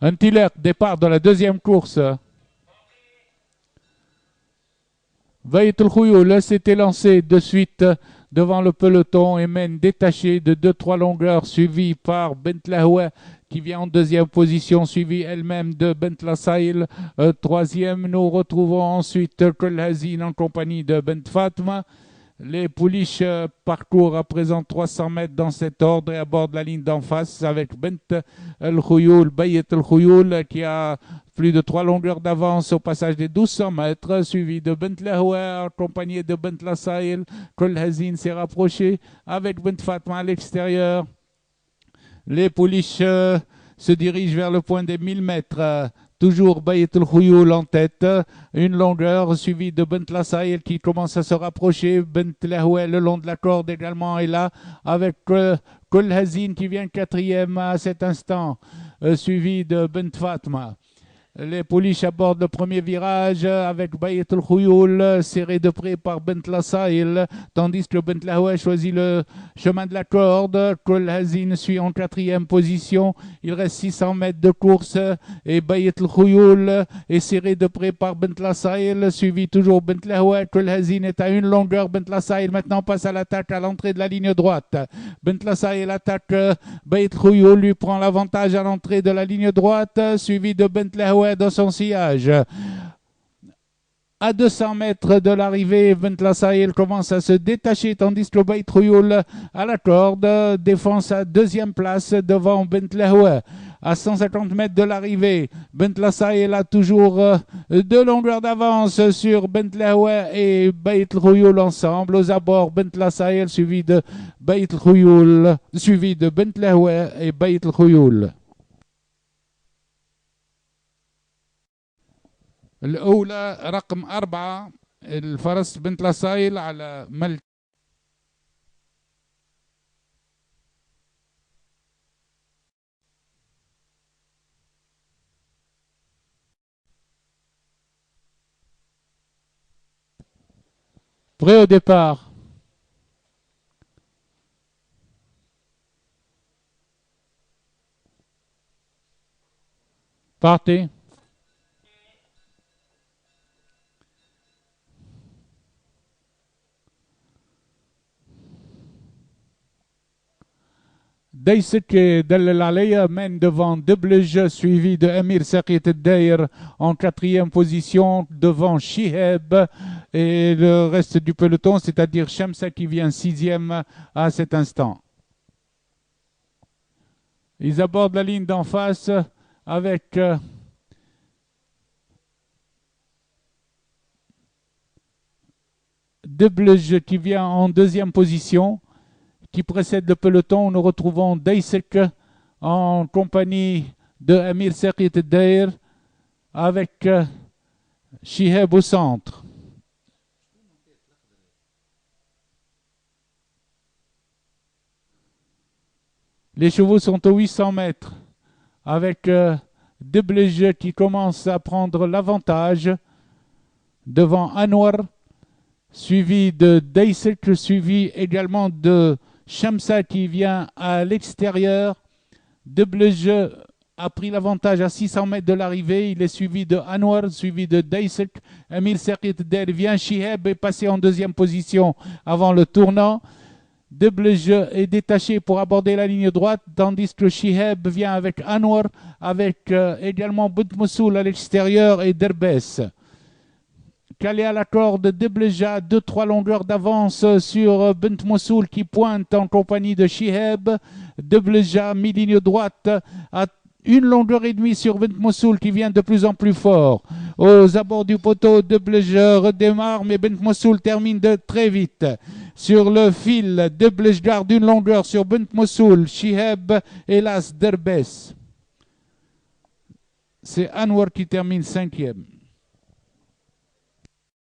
Un Tiller, départ de la deuxième course. Veit El Khouyoul s'est élancé de suite devant le peloton et mène détaché de 2-3 longueurs, suivi par Bentlahoué qui vient en deuxième position, suivi elle-même de Bent Lassail. Troisième, nous retrouvons ensuite Kolhazine en compagnie de Bent Fatma. Les pouliches parcourent à présent 300 mètres dans cet ordre et abordent la ligne d'en face avec Bent El Khouyoul, Bayet El Khouyoul qui a plus de 3 longueurs d'avance au passage des 1200 mètres, suivi de Bent Lahouer, accompagné de Bent Lassail. Kolhazine s'est rapproché avec Bent Fatma à l'extérieur. Les pouliches se dirigent vers le point des 1000 mètres. Toujours Bayet El Khouyoul en tête, une longueur suivie de Bent Lassail qui commence à se rapprocher. Bent Lahoué le long de la corde également est là avec Kolhazine qui vient quatrième à cet instant, suivi de Bent Fatma. Les pouliches abordent le premier virage avec Bayet El Khouyoul serré de près par Bent Lassail, tandis que Bent Lahoué choisit le chemin de la corde. Kolhazine suit en quatrième position. Il reste 600 mètres de course et Bayet El Khouyoul est serré de près par Bent Lassail, suivi toujours Bent Lahoué. Kolhazine est à une longueur. Bent Lassail maintenant passe à l'attaque à l'entrée de la ligne droite. Bent Lassail attaque. Bayet El Khouyoul lui prend l'avantage à l'entrée de la ligne droite, suivi de Bent Lahoué dans son sillage. À 200 mètres de l'arrivée, Bent Lassail commence à se détacher tandis que Bayet El Khouyoul à la corde défend sa deuxième place devant Bent Lahoué. À 150 mètres de l'arrivée, Bent Lassail a toujours 2 longueurs d'avance sur Bent Lahoué et Bayet El Khouyoul ensemble. Aux abords, Bent Lassail suivi de Bayet El Khouyoul, suivi de Bent Lahoué et Bayet El Khouyoul. الأولى رقم 4 الفرس بنت لاصايل على ملك. Prêt au départ. Partez. Daysek Dallal Alaya mène devant Double Jeu, suivi de Amir Sakit Dair en quatrième position, devant Shiheb et le reste du peloton, c'est-à-dire Shamsa qui vient sixième à cet instant. Ils abordent la ligne d'en face avec Double Jeu qui vient en deuxième position, qui précède le peloton. Nous retrouvons Daysek en compagnie de Amir Sakit Dair avec Shiheb au centre. Les chevaux sont aux 800 mètres avec Double Jeu qui commence à prendre l'avantage devant Anwar, suivi de Daysek, suivi également de Shamsa qui vient à l'extérieur. Double Jeu a pris l'avantage à 600 mètres de l'arrivée. Il est suivi de Anwar, suivi de Daysek. Amir Sakit Der vient. Shiheb est passé en deuxième position avant le tournant. Double Jeu est détaché pour aborder la ligne droite, tandis que Shiheb vient avec Anwar, avec également Bent Moussoul à l'extérieur et Derbès. Calé à la corde, Double Jeu a 2-3 longueurs d'avance sur Bent Moussoul qui pointe en compagnie de Shiheb. Double Jeu mi-ligne droite à 1,5 longueur sur Bent Moussoul qui vient de plus en plus fort. Aux abords du poteau, Double Jeu redémarre, mais Bent Moussoul termine de très vite. Sur le fil, Double Jeu garde 1 longueur sur Bent Moussoul. Shiheb, hélas, Derbès. C'est Anwar qui termine 5e.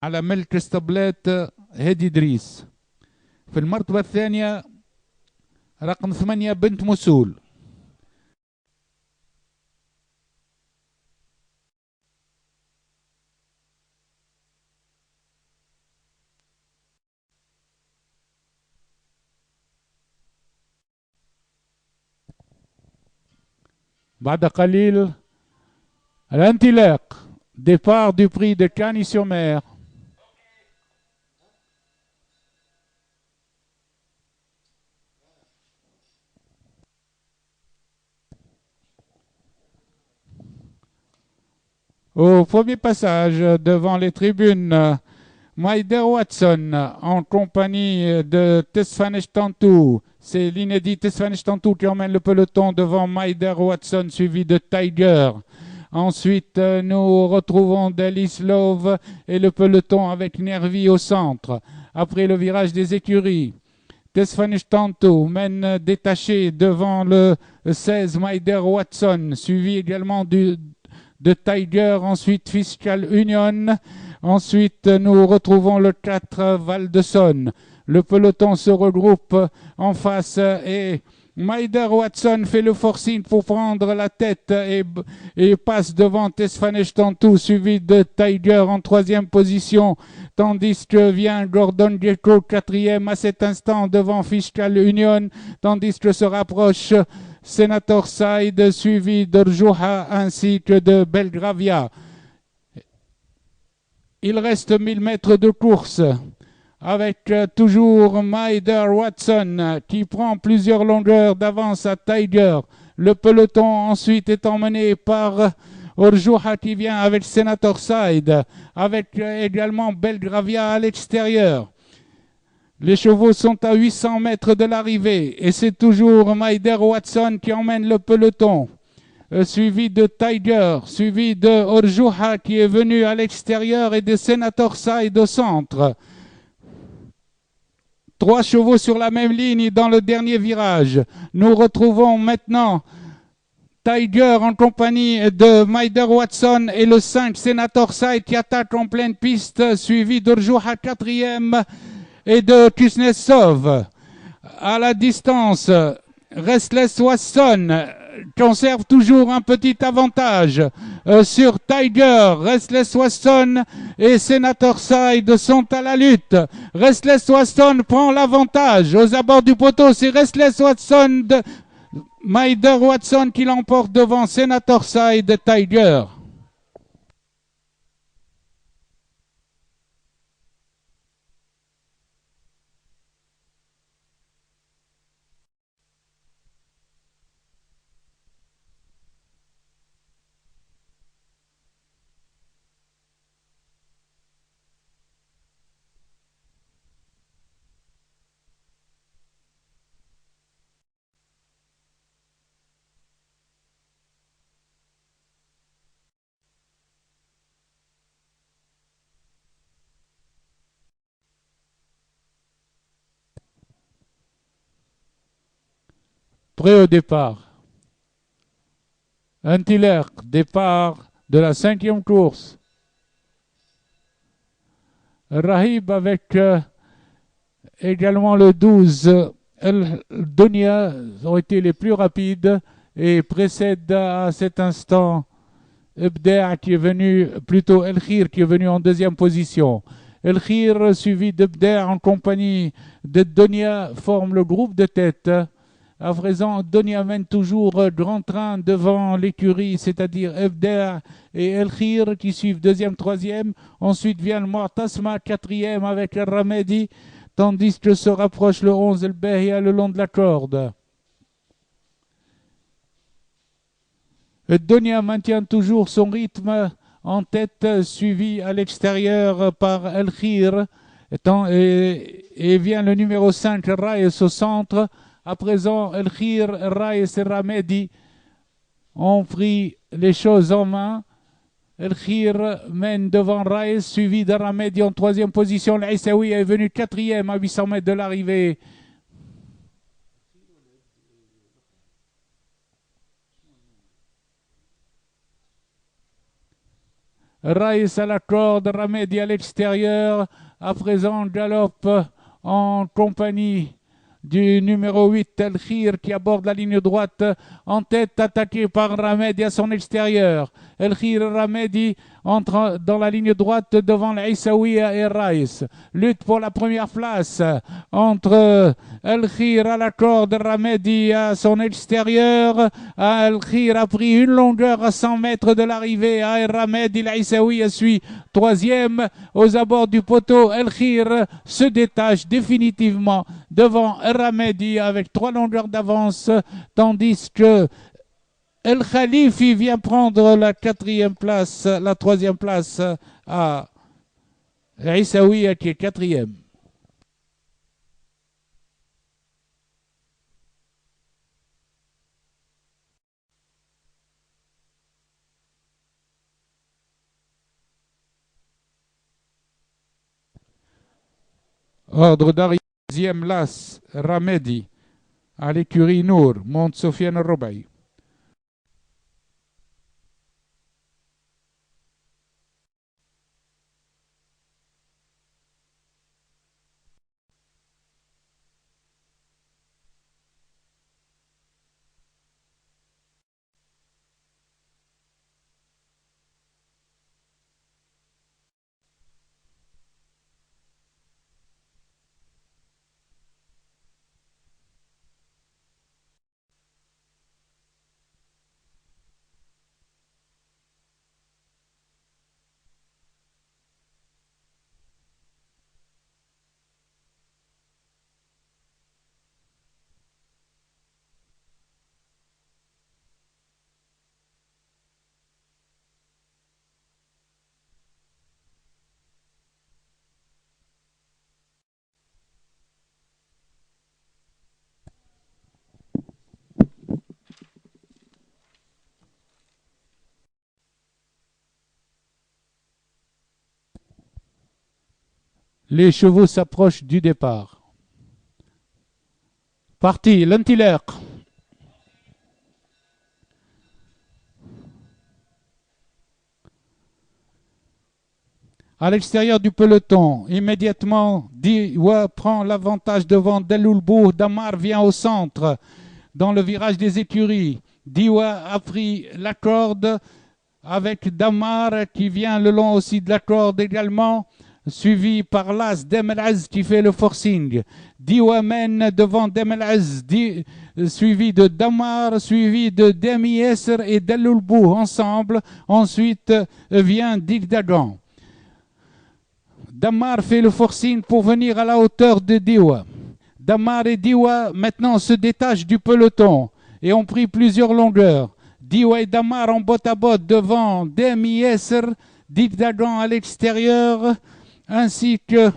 على ملك اسطبلات هادي إدريس. في المرتبة الثانية رقم 8 بنت موسول. بعد قليل L'Antilec, départ du prix de Cagnes-sur-Mer. Au premier passage, devant les tribunes, Maider Watson en compagnie de Tesfanesh Tantou. C'est l'inédit Tesfanesh Tantou qui emmène le peloton devant Maider Watson, suivi de Tiger. Ensuite, nous retrouvons Delis Love et le peloton avec Nervi au centre. Après le virage des écuries, Tesfanesh Tantou mène détaché devant le 16 Maider Watson, suivi également de Tiger, ensuite Fiscal Union. Ensuite, nous retrouvons le 4 Val de Saône. Le peloton se regroupe en face et Maider Watson fait le forcing pour prendre la tête et passe devant Tesfanesh Tantou, suivi de Tiger en troisième position, tandis que vient Gordon Gekko quatrième à cet instant devant Fiscal Union, tandis que se rapproche Senator Side, suivi de Rjuha ainsi que de Belgravia. Il reste 1000 mètres de course avec toujours Maider Watson qui prend plusieurs longueurs d'avance à Tiger. Le peloton ensuite est emmené par Rjuha qui vient avec Senator Side, avec également Belgravia à l'extérieur. Les chevaux sont à 800 mètres de l'arrivée et c'est toujours Maider Watson qui emmène le peloton. Suivi de Tiger, suivi de Rjuha qui est venu à l'extérieur et de Senator Side au centre. 3 chevaux sur la même ligne dans le dernier virage. Nous retrouvons maintenant Tiger en compagnie de Maider Watson et le 5 Senator Side qui attaque en pleine piste, suivi de Rjuha quatrième et de Kuznetsov. À la distance, Restless Watson conserve toujours un petit avantage sur Tiger. Restless Watson et Senator Side sont à la lutte. Restless Watson prend l'avantage. Aux abords du poteau, c'est Restless Watson de Maider Watson qui l'emporte devant Senator Side de Tiger. Prêt au départ. Antiller, départ de la 5e course. Rahib avec également le 12. El Donia ont été les plus rapides et précèdent à cet instant Ebder qui est venu, plutôt El Khir qui est venu en 2e position. El Khir suivi d'Ebder en compagnie de Donia forme le groupe de tête. À présent, Donia mène toujours grand train devant l'écurie, c'est-à-dire Ebder et El Khir qui suivent 2e, 3e. Ensuite vient le Mu'tasma 4e avec El Ramedi, tandis que se rapproche le 11 El Behia le long de la corde. Donia maintient toujours son rythme en tête, suivi à l'extérieur par El Khir. Et vient le numéro 5, Raïs au centre. À présent, El Khir, Raïs et Ramedi ont pris les choses en main. El Khir mène devant Raïs, suivi de Ramedi en 3e position. L'Aïsaoui est venu 4e à 800 mètres de l'arrivée. Raïs à la corde, Ramedi à l'extérieur. À présent, galope en compagnie du numéro 8, El Khir, qui aborde la ligne droite en tête, attaqué par Ramedi à son extérieur. El Khir Ramedi entre dans la ligne droite devant l'Aïsaouia et Raïs. Lutte pour la première place entre El Khir à la corde, Ramedi à son extérieur. El Khir a pris une longueur à 100 mètres de l'arrivée. Ramedi, l'Aïsaouia suit troisième aux abords du poteau. El Khir se détache définitivement devant Ramedi avec 3 longueurs d'avance, tandis que El Khalifi vient prendre la 4e place, la 3e place à Aïsaouia qui est 4e. Ordre d'arrivée, 2e Las, Ramedi, à l'écurie Nour, monte Sofiane Robaï. Les chevaux s'approchent du départ. Parti, l'Antilère. À l'extérieur du peloton, immédiatement, Diwa prend l'avantage devant Deloulbou. Damar vient au centre, dans le virage des écuries. Diwa a pris la corde avec Damar qui vient le long aussi de la corde également, suivi par Las Demelaz qui fait le forcing. Diwa mène devant Demelaz, suivi de Damar, suivi de Demi Esser et Deloulbou ensemble. Ensuite vient Digdagan. Damar fait le forcing pour venir à la hauteur de Diwa. Damar et Diwa maintenant se détachent du peloton et ont pris plusieurs longueurs. Diwa et Damar en botte à botte devant Demi Esser, Digdagan à l'extérieur, ainsi que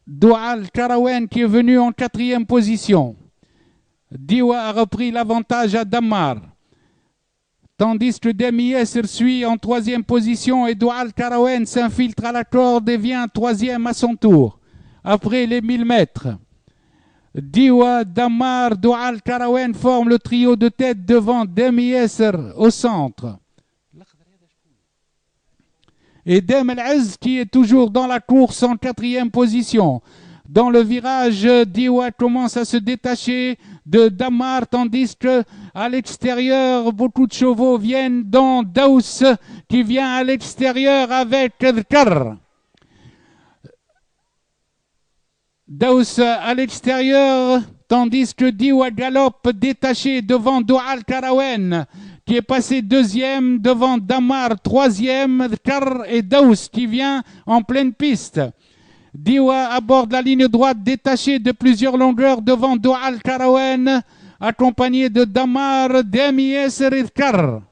Doual Karawen qui est venu en 4e position. Diwa a repris l'avantage à Damar, tandis que Demi Esser suit en 3e position et Doual Karawen s'infiltre à la corde et vient 3e à son tour. Après les 1000 mètres, Diwa, Damar, Doual Karawen forment le trio de tête devant Demi Esser au centre. Et Dem El Az qui est toujours dans la course en 4e position. Dans le virage, Diwa commence à se détacher de Damar, tandis que à l'extérieur, beaucoup de chevaux viennent dans Daous qui vient à l'extérieur avec Dhkar. Daous à l'extérieur, tandis que Diwa galope détaché devant Doual Karawen qui est passé 2e, devant Damar 3e, Dhkar et Daous qui vient en pleine piste. Diwa aborde la ligne droite détachée de plusieurs longueurs devant Doual Karawen, accompagné de Damar, Demi Esser et Dhkar.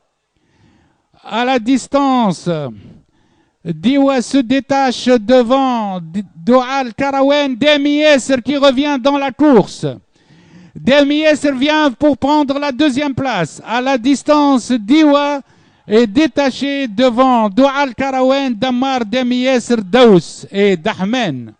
À la distance, Diwa se détache devant Doual Karawen, Demi Esser qui revient dans la course. Demi Esser vient pour prendre la 2e place. À la distance, Diwa est détaché devant Doual Karawen, Damar, Demi Esser, Daous et Dahmen.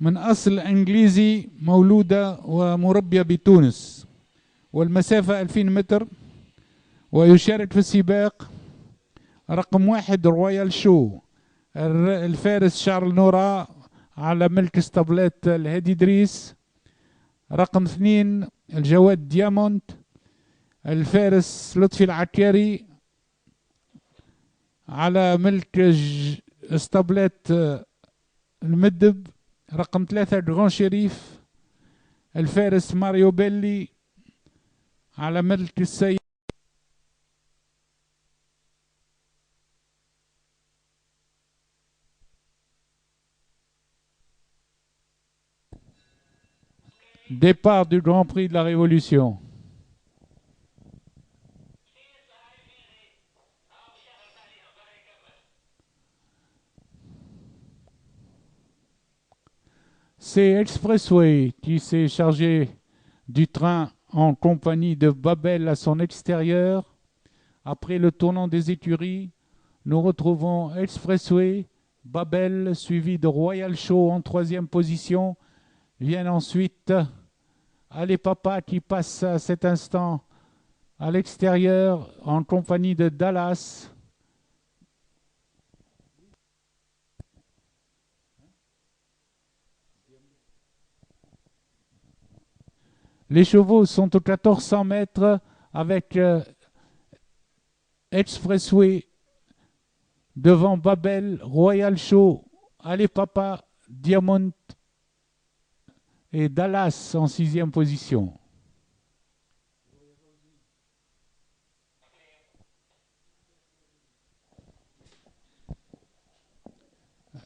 من أصل إنجليزي، مولودة ومربية بتونس، والمسافة 2000 متر. ويشارك في السباق رقم 1 رويال شو، الفارس شارل نورا على ملك اسطبلات الهادي إدريس. رقم 2 الجواد دياموند، الفارس لطفي العكاري على ملك اسطبلات المدب. رقم 3 جران شريف، الفارس ماريو بيلي على ملك السيد. Départ du Grand Prix de la Révolution. C'est Expressway qui s'est chargé du train en compagnie de Babel à son extérieur. Après le tournant des écuries, nous retrouvons Expressway, Babel suivi de Royal Show en 3e position. Viennent ensuite Allez Papa qui passe à cet instant à l'extérieur en compagnie de Dallas. Les chevaux sont aux 1400 mètres avec Expressway devant Babel, Royal Show, Allez Papa, Diamond et Dallas en 6e position.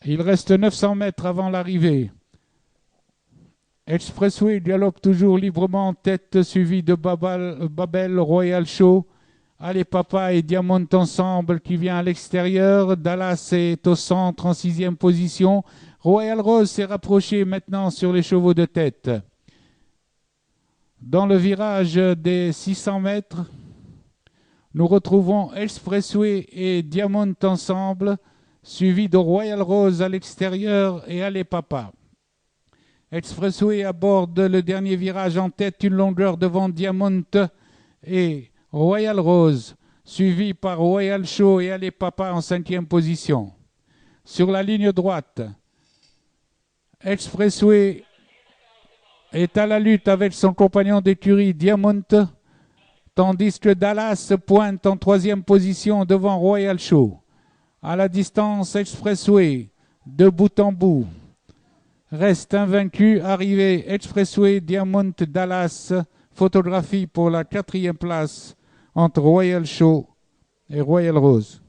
Il reste 900 mètres avant l'arrivée. Expressway galope toujours librement en tête, suivi de Babel, Royal Show. Allez Papa et Diamond ensemble qui vient à l'extérieur. Dallas est au centre en 6e position. Royal Rose s'est rapproché maintenant sur les chevaux de tête. Dans le virage des 600 mètres, nous retrouvons Expressway et Diamond ensemble, suivi de Royal Rose à l'extérieur et Allez Papa. Expressway aborde le dernier virage en tête, une longueur devant Diamond et Royal Rose, suivi par Royal Show et Allez Papa en 5e position. Sur la ligne droite, Expressway est à la lutte avec son compagnon d'écurie Diamond, tandis que Dallas pointe en 3e position devant Royal Show. À la distance, Expressway, de bout en bout, reste invaincu. Arrivé Expressway, Diamond, Dallas. Photographie pour la 4e place entre Royal Show et Royal Rose.